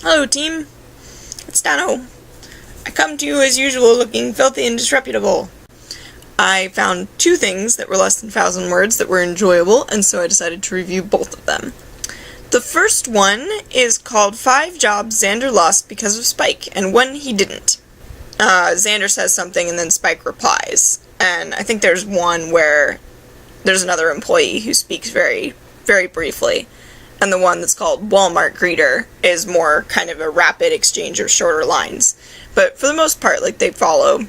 Hello, team. It's Dano. I come to you as usual looking filthy and disreputable. I found two things that were less than 1,000 words that were enjoyable, and so I decided to review both of them. The first one is called 5 Jobs Xander Lost Because of Spike, and One He Didn't. Xander says something and then Spike replies, and I think there's one where there's another employee who speaks very, very briefly, and the one that's called Walmart Greeter is more kind of a rapid exchange of shorter lines. But for the most part, like, they follow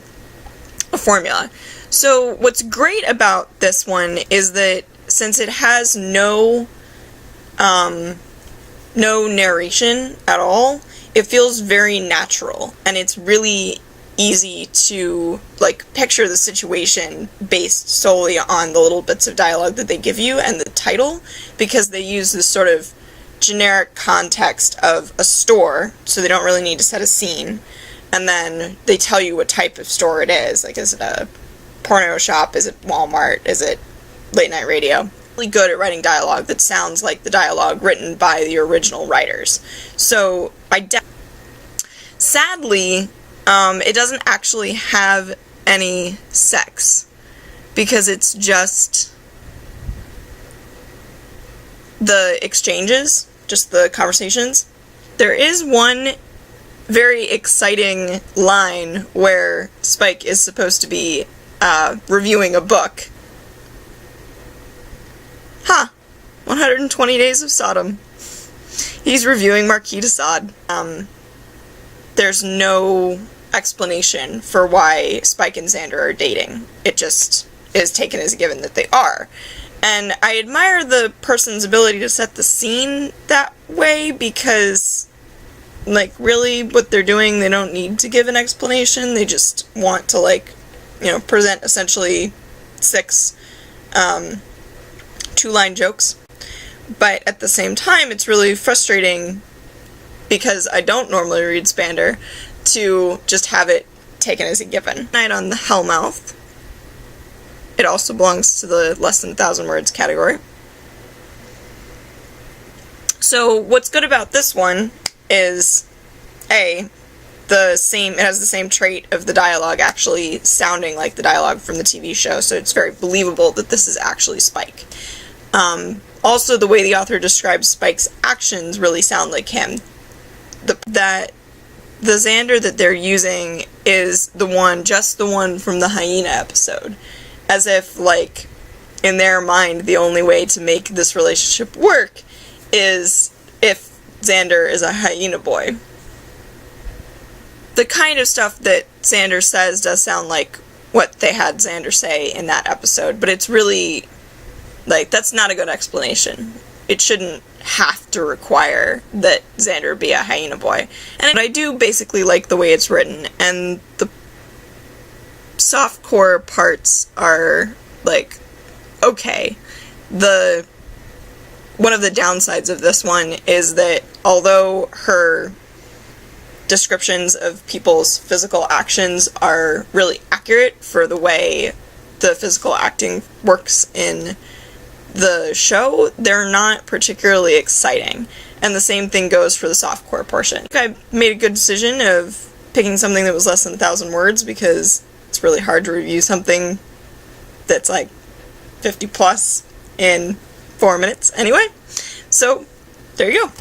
a formula. So what's great about this one is that since it has no narration at all, it feels very natural, and it's really easy to, like, picture the situation based solely on the little bits of dialogue that they give you and the title, because they use this sort of generic context of a store, so they don't really need to set a scene, and then they tell you what type of store it is. Like, is it a porno shop? Is it Walmart? Is it late night radio? Really good at writing dialogue that sounds like the dialogue written by the original writers. So, sadly, it doesn't actually have any sex, because it's just the exchanges, just the conversations. There is one very exciting line where Spike is supposed to be reviewing a book. 120 Days of Sodom. He's reviewing Marquis de Sade. There's no explanation for why Spike and Xander are dating. It just is taken as a given that they are. And I admire the person's ability to set the scene that way, because, like, really what they're doing, they don't need to give an explanation. They just want to, like, present essentially 6 two-line jokes. But at the same time, it's really frustrating, because I don't normally read Spander, to just have it taken as a given. Night on the Hellmouth. It also belongs to the less than 1,000 words category. So what's good about this one is, it has the same trait of the dialogue actually sounding like the dialogue from the TV show, so it's very believable that this is actually Spike. Also, the way the author describes Spike's actions really sound like him. The Xander that they're using is just the one from the hyena episode. As if, like, in their mind, the only way to make this relationship work is if Xander is a hyena boy. The kind of stuff that Xander says does sound like what they had Xander say in that episode, but it's really, like, that's not a good explanation. It shouldn't have to require that Xander be a hyena boy. And I do basically like the way it's written, and the softcore parts are, like, okay. One of the downsides of this one is that although her descriptions of people's physical actions are really accurate for the way the physical acting works in the show, they're not particularly exciting. And the same thing goes for the softcore portion. I made a good decision of picking something that was less than 1,000 words, because it's really hard to review something that's like 50 plus in 4 minutes anyway. So, there you go.